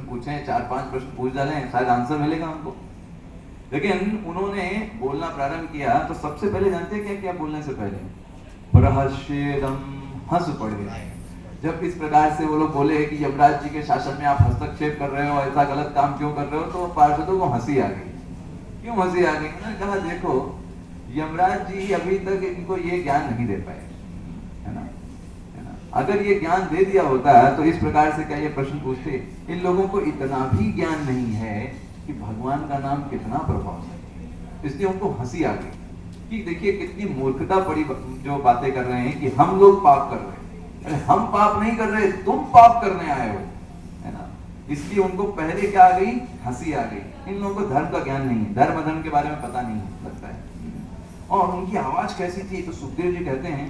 पूछें, 4-5 प्रश्न पूछ डालें, शायद आंसर मिलेगा उनको। लेकिन उन्होंने बोलना प्रारंभ किया तो सबसे पहले जानते हैं क्या क्या बोलने से पहले? प्रहस्येदम, हंस पड़े। जब इस प्रकार से वो लोग बोले कि यमराज जी के शासन में आप हस्तक्षेप कर रहे हो, ऐसा गलत काम क्यों कर रहे हो, तो पार्षदों को हंसी आ गई। क्यों हंसी आ गई? मैंने कहा देखो, यमराज जी अभी तक इनको ये ज्ञान नहीं दे पाए, है ना? अगर ये ज्ञान दे दिया होता तो इस प्रकार से क्या ये प्रश्न पूछते? इन लोगों को इतना भी ज्ञान नहीं है कि भगवान का नाम कितना प्रभावशाली है, इसलिए उनको हंसी आ गई कि देखिए कितनी मूर्खता पड़ी जो बातें कर रहे हैं कि हम लोग पाप कर रहे हैं। अरे हम पाप नहीं कर रहे, तुम पाप करने आए हो, है ना? इसलिए उनको पहले क्या आ गई? हंसी आ गई। इन लोगों को धर्म का ज्ञान नहीं है, धर्म अधर्म के बारे में पता नहीं लगता है। और उनकी आवाज कैसी थी? तो सुखदेव जी कहते हैं,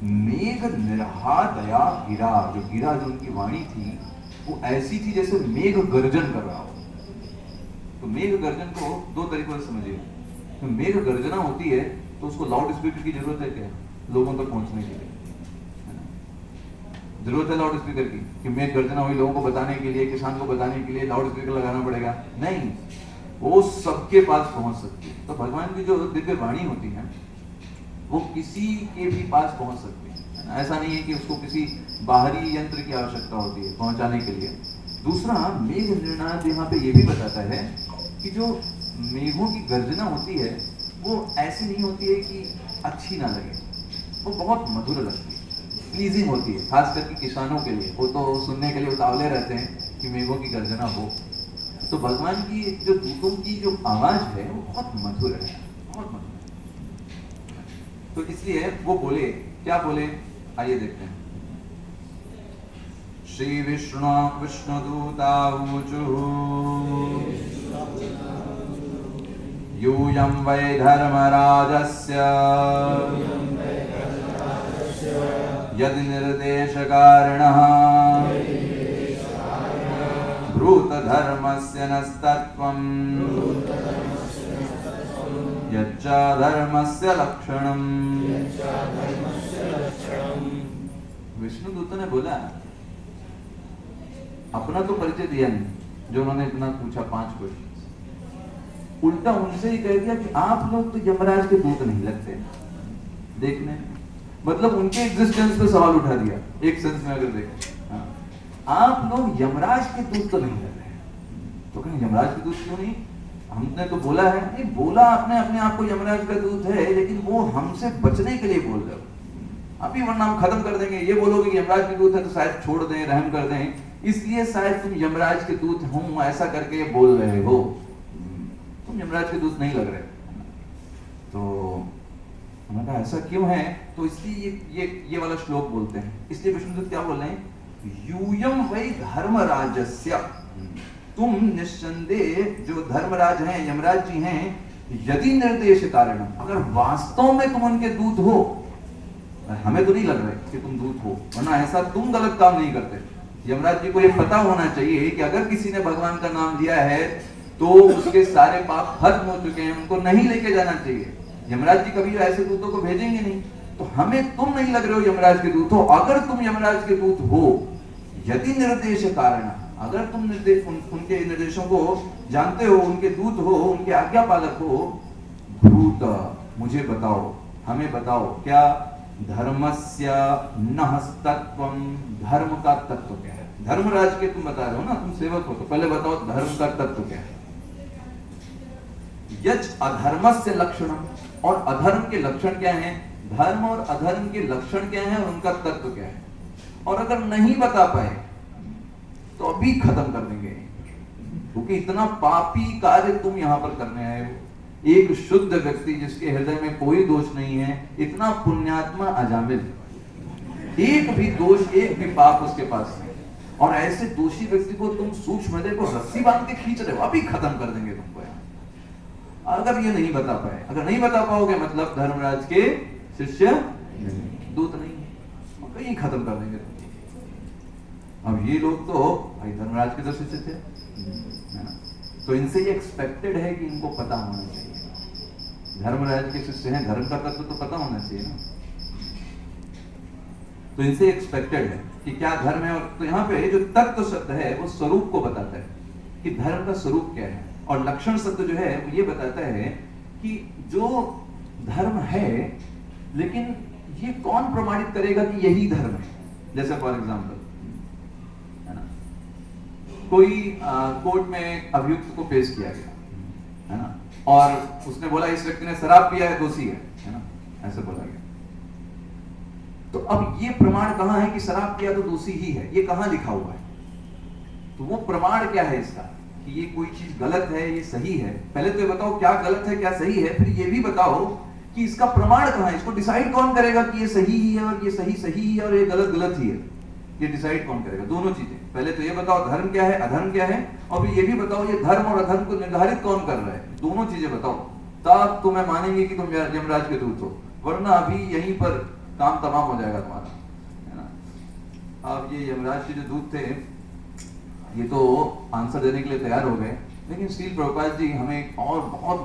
मेघ निरहा दया गिरा, जो गिरा जो उनकी वाणी थी वो ऐसी थी जैसे मेघ गर्जन कर रहा हो। तो मेघ गर्जन को दो तरीकों से समझिए। तो मेघ गर्जना होती है तो उसको लाउड स्पीकर की जरूरत है क्या? लोगों तक पहुंचने के लिए जरूरत है लाउड स्पीकर की कि मेघ गर्जना हुई, लोगों को बताने के लिए, किसान को बताने के लिए लाउड स्पीकर लगाना पड़ेगा? नहीं, वो सबके पास पहुंच सकती है। तो भगवान की जो दिव्य वाणी होती है वो किसी के भी पास पहुंच सकती है। ऐसा नहीं है कि उसको किसी बाहरी यंत्र की आवश्यकता होती है पहुंचाने के लिए। दूसरा, मेघ निर्णायक यहाँ पे ये भी बताता है कि जो मेघों की गर्जना होती है वो ऐसी नहीं होती है कि अच्छी ना लगे, वो बहुत मधुर लगती है, प्लीजिंग होती है, खास करके किसानों के लिए। वो तो सुनने के लिए उतावले रहते हैं कि मेघों की गर्जना हो। तो भगवान की जो दूतों की जो आवाज है वो बहुत मधुर है, बहुत मधुर। तो इसलिए वो बोले, क्या बोले? आइए देखते हैं। श्री विष्णु विष्णुदूता ऊचुः यूयं वै धर्मराजस्य यदि निर्देशकारिणः ब्रूत धर्मस्य नस्तत्वम् यच्च धर्मस्य लक्षणम्। विष्णुदूत ने बोला, अपना तो परिचय दिया नहीं जो उन्होंने इतना पूछा 5 क्वेश्चन, उल्टा उनसे ही कह दिया कि आप लोग तो यमराज के दूत नहीं लगते देखने। मतलब उनके एग्जिस्टेंस पे सवाल उठा दिया एक सेंस में अगर देखें। आप लोग यमराज के दूत तो नहीं लग रहे। तो कहें यमराज के दूत क्यों नहीं? हमने तो बोला है। नहीं बोला, आपने अपने आप को यमराज का दूत है, लेकिन वो हमसे बचने के लिए बोल रहे हो। अभी वरना हम खत्म कर देंगे। ये बोलोगे कि यमराज के दूत है तो शायद छोड़ दें, रहम कर दें, इसलिए शायद तुम यमराज के दूत हूं ऐसा करके बोल रहे हो, तुम यमराज के दूत नहीं लग रहे। तो उन्होंने कहा ऐसा क्यों है? तो इसलिए ये वाला श्लोक बोलते हैं। इसलिए विष्णुदूत क्या बोल रहे हैं? यूयम वै धर्मराजस्य, तुम निस्संदेह जो धर्मराज हैं, यमराज जी हैं, यदि निर्देश कारण, अगर वास्तव में तुम उनके दूत हो, हमें तो नहीं लग रहा कि तुम दूत हो, वरना ऐसा तुम गलत काम नहीं करते। यमराज जी को यह पता होना चाहिए कि अगर किसी ने भगवान का नाम लिया है तो उसके सारे पाप खत्म हो चुके हैं, उनको नहीं लेके जाना चाहिए। यमराज जी कभी ऐसे दूतों को भेजेंगे नहीं। तो हमें तुम नहीं लग रहे हो यमराज के दूत हो। अगर तुम यमराज के दूत हो, यदि निर्देश कारण, अगर तुम उनके निर्देशों को जानते हो, उनके दूत हो, उनके आज्ञा पालक हो, ब्रूत, मुझे बताओ, हमें बताओ, क्या? धर्मस्य नहस्तत्वम, धर्म का तत्व क्या है? धर्मराज के तुम बता रहे हो ना, तुम सेवक हो, तो पहले बताओ धर्म का तत्व क्या है? यच अधर्मस्य लक्षणम, और अधर्म के लक्षण क्या हैं? धर्म और अधर्म के लक्षण क्या हैं और उनका तत्व क्या है? और अगर नहीं बता पाए तो अभी खत्म कर देंगे, क्योंकि इतना पापी कार्य तुम यहां पर करने आए हो। एक शुद्ध व्यक्ति जिसके हृदय में कोई दोष नहीं है, इतना पुण्यात्मा अजामिल, एक भी दोष, एक भी पाप उसके पास नहीं, और ऐसे दोषी व्यक्ति को तुम सूक्ष्म हृदय को रस्सी बांध के खींच रहे हो, अभी खत्म कर देंगे तुमको यहाँ। अगर ये नहीं बता पाए, अगर नहीं बता पाओगे मतलब धर्मराज के शिष्य दूत नहीं है, कहीं खत्म कर देंगे तुमको। अब ये लोग तो भाई धर्मराज के तो शिष्य थे, है ना? तो इनसे ये एक्सपेक्टेड है कि इनको पता होना चाहिए, धर्मराज के शिष्य हैं, धर्म का तत्व तो पता होना चाहिए ना। तो इनसे एक्सपेक्टेड है कि क्या धर्म है। और तो यहाँ पे जो तत्व शब्द है वो स्वरूप को बताता है कि धर्म का स्वरूप क्या है, और लक्षण शब्द जो है वो ये बताता है कि जो धर्म है, लेकिन ये कौन प्रमाणित करेगा कि यही धर्म है। जैसे फॉर एग्जाम्पल, है ना, कोई कोर्ट में अभियुक्त को पेश किया गया, है ना, और उसने बोला इस व्यक्ति ने शराब पिया है, दोषी है ना, ऐसे बोला गया। तो अब ये प्रमाण कहां है कि शराब पिया तो दोषी ही है, ये कहां लिखा हुआ है? तो वो प्रमाण क्या है इसका कि ये कोई चीज गलत है, ये सही है? पहले तो ये बताओ क्या गलत है क्या सही है, फिर ये भी बताओ कि इसका प्रमाण कहां है। इसको डिसाइड कौन करेगा कि ये सही ही है और ये सही सही ही है और ये गलत गलत ही है? ये डिसाइड कौन करेगा? दोनों चीजें। पहले तो ये बताओ धर्म क्या है, अधर्म क्या है, और फिर ये भी बताओ ये धर्म और अधर्म को निर्धारित कौन कर रहा है। दोनों चीजें बताओ, तब तुम्हें मानेंगे कि तुम यमराज के दूत हो, वरना अभी यहीं पर काम तमाम हो जाएगा तुम्हारा, है ना। अब ये यमराज के जो दूत थे ये तो आंसर देने के लिए तैयार हो गए, लेकिन स्टील प्रभुपाद जी हमें और बहुत